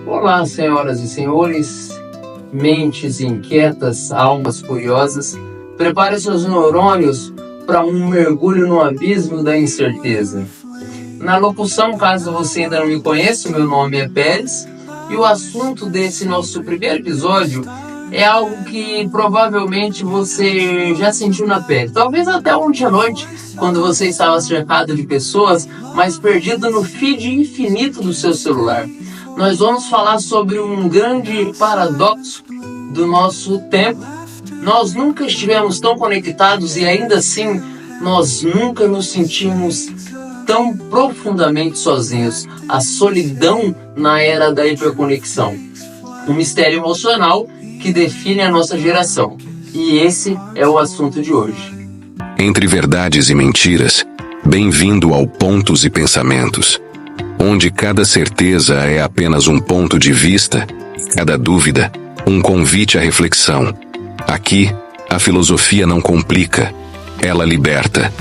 Olá, senhoras e senhores, mentes inquietas, almas curiosas, prepare seus neurônios para um mergulho no abismo da incerteza. Na locução, caso você ainda não me conheça, meu nome é Pérez, e o assunto desse nosso primeiro episódio é algo que provavelmente você já sentiu na pele. Talvez até ontem à noite, quando você estava cercado de pessoas, mas perdido no feed infinito do seu celular. Nós vamos falar sobre um grande paradoxo do nosso tempo. Nós nunca estivemos tão conectados e ainda assim nós nunca nos sentimos tão profundamente sozinhos. A solidão na era da hiperconexão. Um mistério emocional que define a nossa geração. E esse é o assunto de hoje. Entre verdades e mentiras, bem-vindo ao Pontos e Pensamentos, onde cada certeza é apenas um ponto de vista, cada dúvida, um convite à reflexão. Aqui, a filosofia não complica, ela liberta.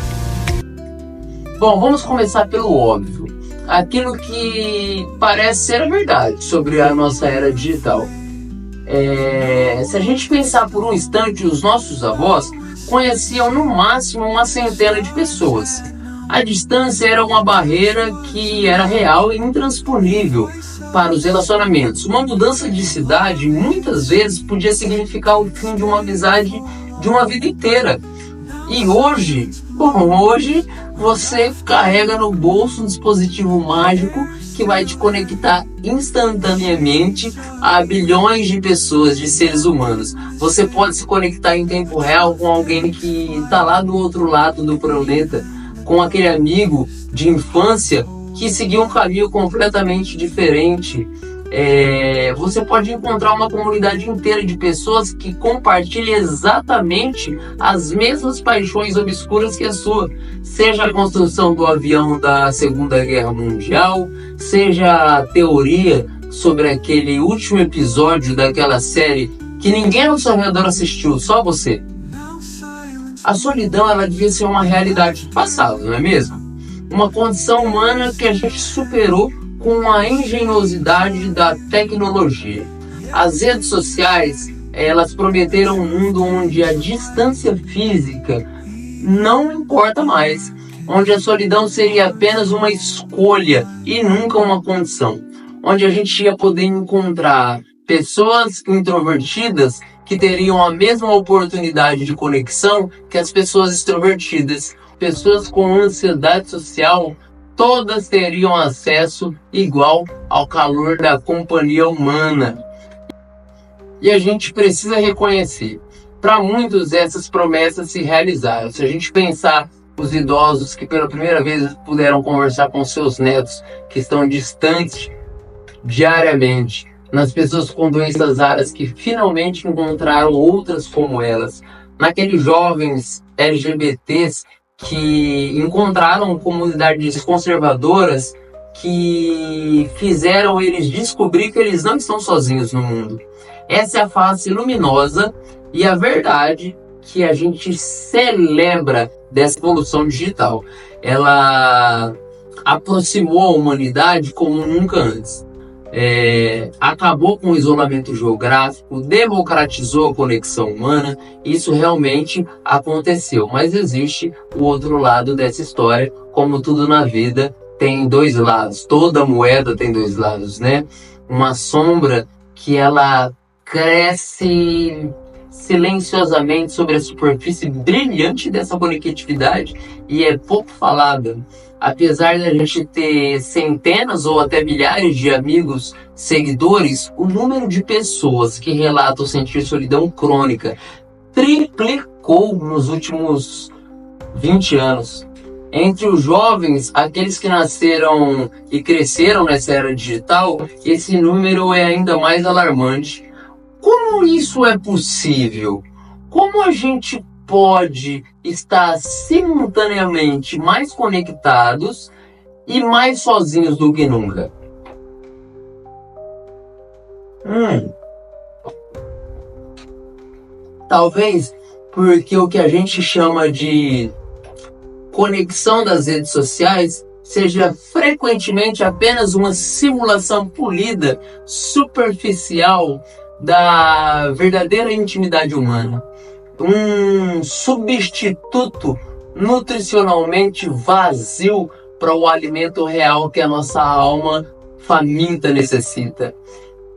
Bom, vamos começar pelo óbvio. Aquilo que parece ser a verdade sobre a nossa era digital. Se a gente pensar por um instante, os nossos avós conheciam no máximo uma centena de pessoas. A distância era uma barreira que era real e intransponível para os relacionamentos. Uma mudança de cidade muitas vezes podia significar o fim de uma amizade de uma vida inteira. E hoje você carrega no bolso um dispositivo mágico que vai te conectar instantaneamente a bilhões de pessoas, de seres humanos. Você pode se conectar em tempo real com alguém que está lá do outro lado do planeta, com aquele amigo de infância que seguiu um caminho completamente diferente. Você pode encontrar uma comunidade inteira de pessoas que compartilham exatamente as mesmas paixões obscuras que a sua. Seja a construção do avião da Segunda Guerra Mundial, seja a teoria sobre aquele último episódio daquela série que ninguém ao seu redor assistiu, só você. A solidão, ela devia ser uma realidade do passado, não é mesmo? Uma condição humana que a gente superou com a engenhosidade da tecnologia. As redes sociais, elas prometeram um mundo onde a distância física não importa mais, onde a solidão seria apenas uma escolha e nunca uma condição, onde a gente ia poder encontrar pessoas introvertidas que teriam a mesma oportunidade de conexão que as pessoas extrovertidas. Pessoas com ansiedade social, todas teriam acesso igual ao calor da companhia humana. E a gente precisa reconhecer, para muitos essas promessas se realizaram. Se a gente pensar os idosos que pela primeira vez puderam conversar com seus netos que estão distantes diariamente, nas pessoas com doenças raras que finalmente encontraram outras como elas, naqueles jovens LGBTs que encontraram comunidades conservadoras que fizeram eles descobrir que eles não estão sozinhos no mundo. Essa é a face luminosa e a verdade que a gente celebra dessa evolução digital. Ela aproximou a humanidade como nunca antes. Acabou com o isolamento geográfico, democratizou a conexão humana. Isso realmente aconteceu, mas existe o outro lado dessa história. Como tudo na vida tem dois lados, toda moeda tem dois lados, né? Uma sombra que ela cresce silenciosamente sobre a superfície brilhante dessa conectividade e é pouco falada. Apesar de a gente ter centenas ou até milhares de amigos, seguidores, o número de pessoas que relatam sentir solidão crônica triplicou nos últimos 20 anos. Entre os jovens, aqueles que nasceram e cresceram nessa era digital, esse número é ainda mais alarmante. Como isso é possível? Como a gente pode estar simultaneamente mais conectados e mais sozinhos do que nunca? Talvez porque o que a gente chama de conexão das redes sociais seja frequentemente apenas uma simulação polida, superficial da verdadeira intimidade humana. Um substituto nutricionalmente vazio para o alimento real que a nossa alma faminta necessita.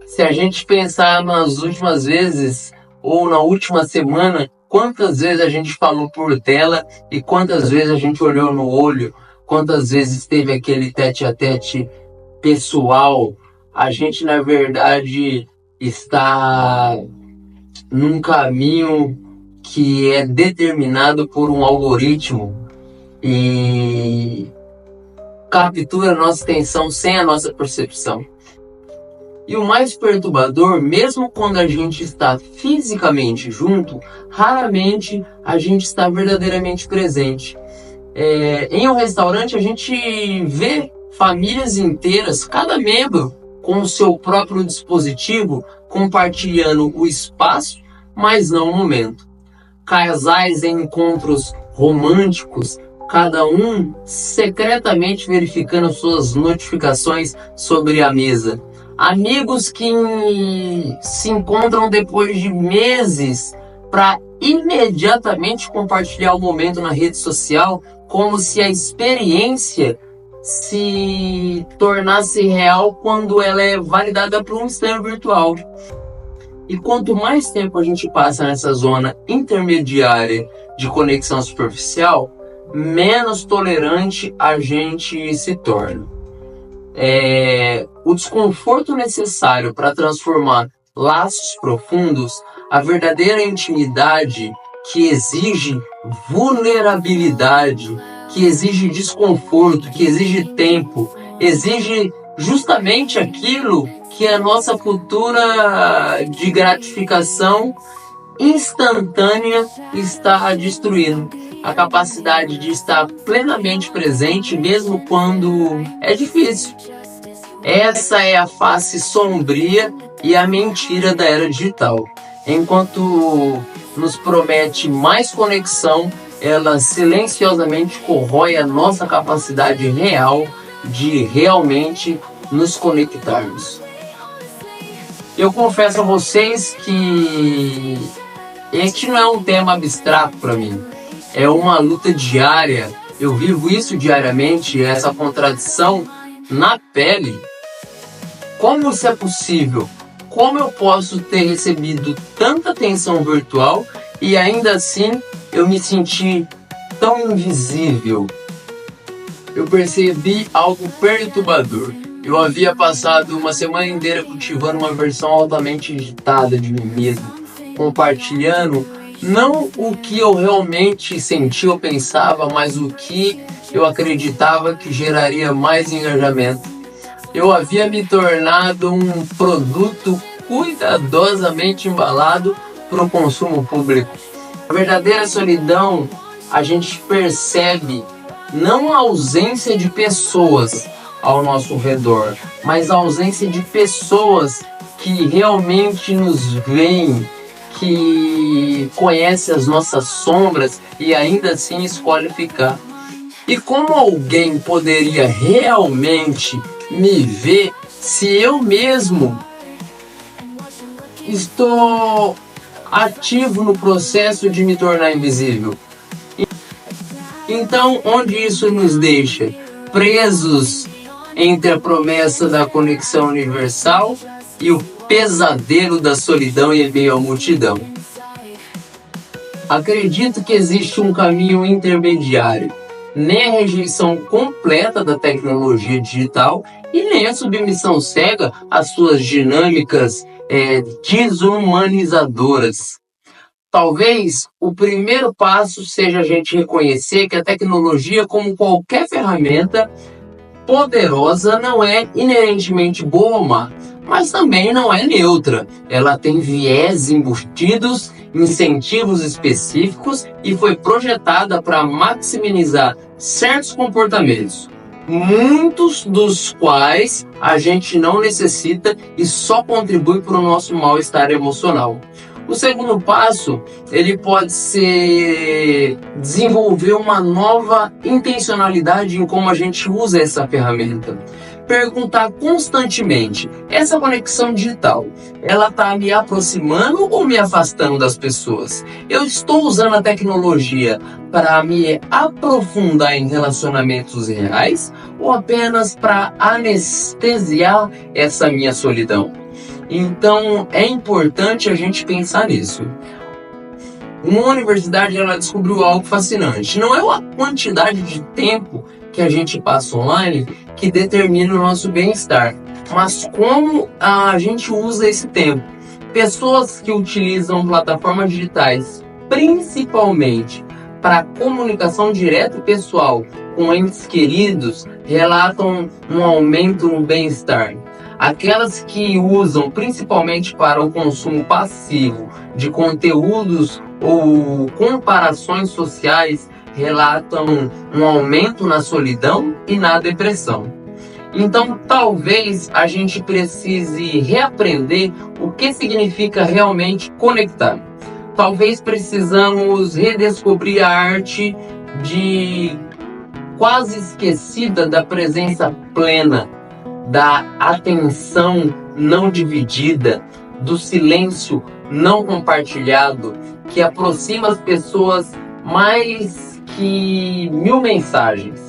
Se a gente pensar nas últimas vezes ou na última semana, quantas vezes a gente falou por tela e quantas vezes a gente olhou no olho, quantas vezes teve aquele tete-a-tete pessoal, a gente na verdade está num caminho que é determinado por um algoritmo e captura a nossa atenção sem a nossa percepção. E o mais perturbador, mesmo quando a gente está fisicamente junto, raramente a gente está verdadeiramente presente. Em um restaurante a gente vê famílias inteiras, cada membro com o seu próprio dispositivo, compartilhando o espaço, mas não o momento. Casais em encontros românticos, cada um secretamente verificando suas notificações sobre a mesa. Amigos que se encontram depois de meses para imediatamente compartilhar o momento na rede social, como se a experiência se tornasse real quando ela é validada por um stand virtual. E quanto mais tempo a gente passa nessa zona intermediária de conexão superficial, menos tolerante a gente se torna. O desconforto necessário para transformar laços profundos, a verdadeira intimidade que exige vulnerabilidade, que exige desconforto, que exige tempo, exige justamente aquilo que a nossa cultura de gratificação instantânea está destruindo. A capacidade de estar plenamente presente mesmo quando é difícil. Essa é a face sombria e a mentira da era digital. Enquanto nos promete mais conexão, ela silenciosamente corrói a nossa capacidade real de realmente nos conectarmos. Eu confesso a vocês que este não é um tema abstrato para mim. É uma luta diária. Eu vivo isso diariamente, essa contradição na pele. Como isso é possível? Como eu posso ter recebido tanta atenção virtual e ainda assim eu me senti tão invisível? Eu percebi algo perturbador. Eu havia passado uma semana inteira cultivando uma versão altamente agitada de mim mesmo, compartilhando não o que eu realmente sentia ou pensava, mas o que eu acreditava que geraria mais engajamento. Eu havia me tornado um produto cuidadosamente embalado para o consumo público. A verdadeira solidão a gente percebe não a ausência de pessoas ao nosso redor, mas a ausência de pessoas que realmente nos veem, que conhece as nossas sombras e ainda assim escolhe ficar. E como alguém poderia realmente me ver se eu mesmo estou ativo no processo de me tornar invisível? Então, onde isso nos deixa? Presos entre a promessa da conexão universal e o pesadelo da solidão em meio à multidão. Acredito que existe um caminho intermediário, nem a rejeição completa da tecnologia digital e nem a submissão cega às suas dinâmicas desumanizadoras. Talvez o primeiro passo seja a gente reconhecer que a tecnologia, como qualquer ferramenta poderosa, não é inerentemente boa ou má, mas também não é neutra. Ela tem viés embutidos, incentivos específicos e foi projetada para maximizar certos comportamentos, muitos dos quais a gente não necessita e só contribui para o nosso mal-estar emocional. O segundo passo, ele pode ser desenvolver uma nova intencionalidade em como a gente usa essa ferramenta. Perguntar constantemente, essa conexão digital, ela está me aproximando ou me afastando das pessoas? Eu estou usando a tecnologia para me aprofundar em relacionamentos reais ou apenas para anestesiar essa minha solidão? Então, é importante a gente pensar nisso. Uma universidade, ela descobriu algo fascinante. Não é a quantidade de tempo que a gente passa online que determina o nosso bem-estar, mas como a gente usa esse tempo. Pessoas que utilizam plataformas digitais, principalmente para comunicação direta e pessoal com entes queridos, relatam um aumento no bem-estar. Aquelas que usam principalmente para o consumo passivo de conteúdos ou comparações sociais relatam um aumento na solidão e na depressão. Então, talvez a gente precise reaprender o que significa realmente conectar. Talvez precisamos redescobrir a arte de quase esquecida da presença plena, da atenção não dividida, do silêncio não compartilhado, que aproxima as pessoas mais que 1000 mensagens.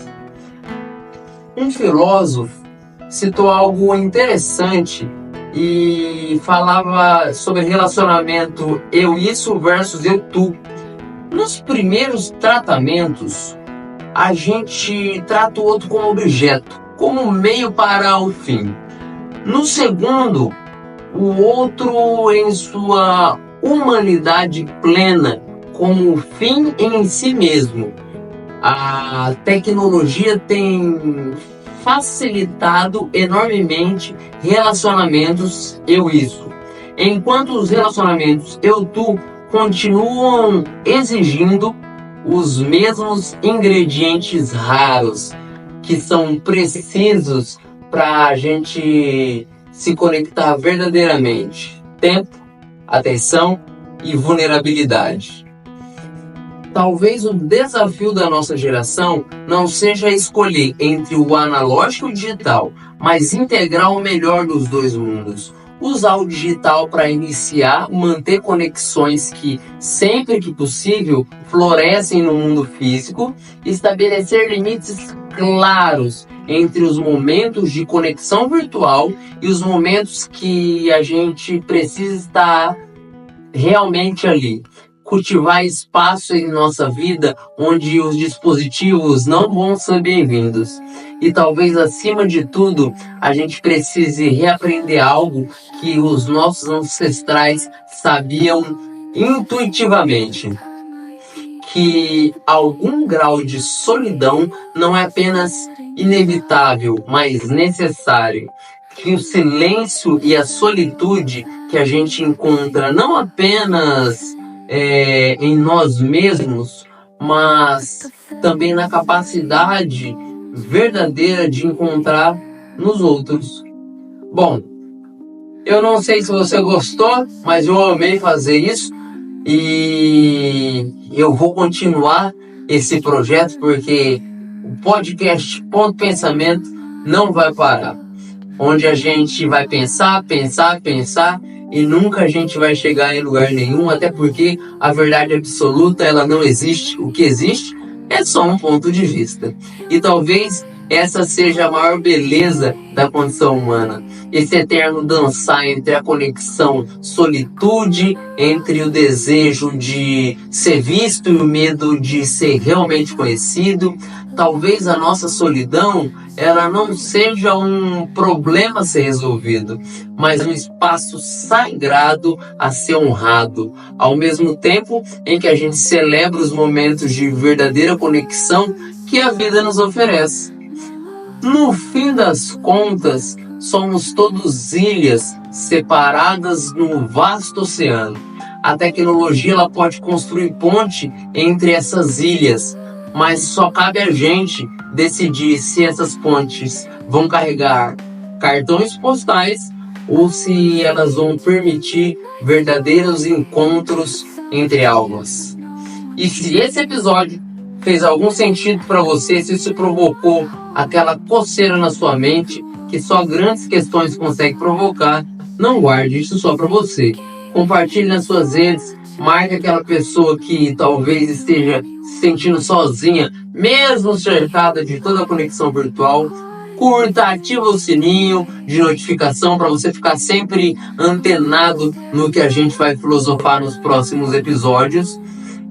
Um filósofo citou algo interessante e falava sobre relacionamento eu-isso versus eu-tu. Nos primeiros tratamentos, a gente trata o outro como objeto, como meio para o fim. No segundo, o outro em sua humanidade plena, como fim em si mesmo. A tecnologia tem facilitado enormemente relacionamentos eu-isso, enquanto os relacionamentos eu-tu continuam exigindo os mesmos ingredientes raros que são precisos para a gente se conectar verdadeiramente: tempo, atenção e vulnerabilidade. Talvez o desafio da nossa geração não seja escolher entre o analógico e o digital, mas integrar o melhor dos dois mundos. Usar o digital para iniciar, manter conexões que, sempre que possível, florescem no mundo físico, estabelecer limites claros entre os momentos de conexão virtual e os momentos que a gente precisa estar realmente ali. Cultivar espaço em nossa vida onde os dispositivos não vão ser bem-vindos. E talvez, acima de tudo, a gente precise reaprender algo que os nossos ancestrais sabiam intuitivamente: que algum grau de solidão não é apenas inevitável, mas necessário. Que o silêncio e a solitude que a gente encontra não apenas em nós mesmos, mas também na capacidade verdadeira de encontrar nos outros. Bom, eu não sei se você gostou, mas eu amei fazer isso e eu vou continuar esse projeto porque o podcast Ponto Pensamento não vai parar. Onde a gente vai pensar e nunca a gente vai chegar em lugar nenhum, até porque a verdade absoluta, ela não existe. O que existe é só um ponto de vista. E talvez essa seja a maior beleza da condição humana. Esse eterno dançar entre a conexão solitude, entre o desejo de ser visto e o medo de ser realmente conhecido. Talvez a nossa solidão, ela não seja um problema a ser resolvido, mas um espaço sagrado a ser honrado, ao mesmo tempo em que a gente celebra os momentos de verdadeira conexão que a vida nos oferece. No fim das contas, somos todos ilhas separadas num vasto oceano. A tecnologia, ela pode construir ponte entre essas ilhas, mas só cabe a gente decidir se essas pontes vão carregar cartões postais ou se elas vão permitir verdadeiros encontros entre almas. E se esse episódio fez algum sentido para você, se isso provocou aquela coceira na sua mente que só grandes questões conseguem provocar, não guarde isso só para você. Compartilhe nas suas redes, marque aquela pessoa que talvez esteja se sentindo sozinha, mesmo cercada de toda a conexão virtual. Curta, ativa o sininho de notificação para você ficar sempre antenado no que a gente vai filosofar nos próximos episódios.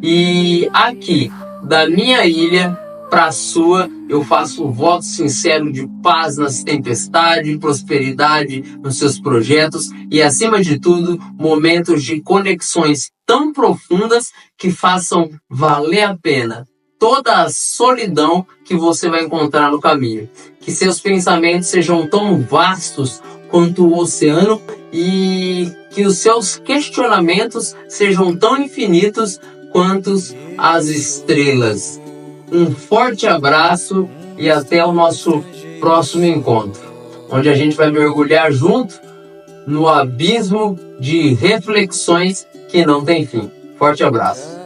E aqui, da minha ilha para a sua, eu faço um voto sincero de paz nas tempestades, prosperidade nos seus projetos e, acima de tudo, momentos de conexões tão profundas que façam valer a pena toda a solidão que você vai encontrar no caminho. Que seus pensamentos sejam tão vastos quanto o oceano e que os seus questionamentos sejam tão infinitos quanto as estrelas. Um forte abraço e até o nosso próximo encontro, onde a gente vai mergulhar junto no abismo de reflexões que não tem fim. Forte abraço.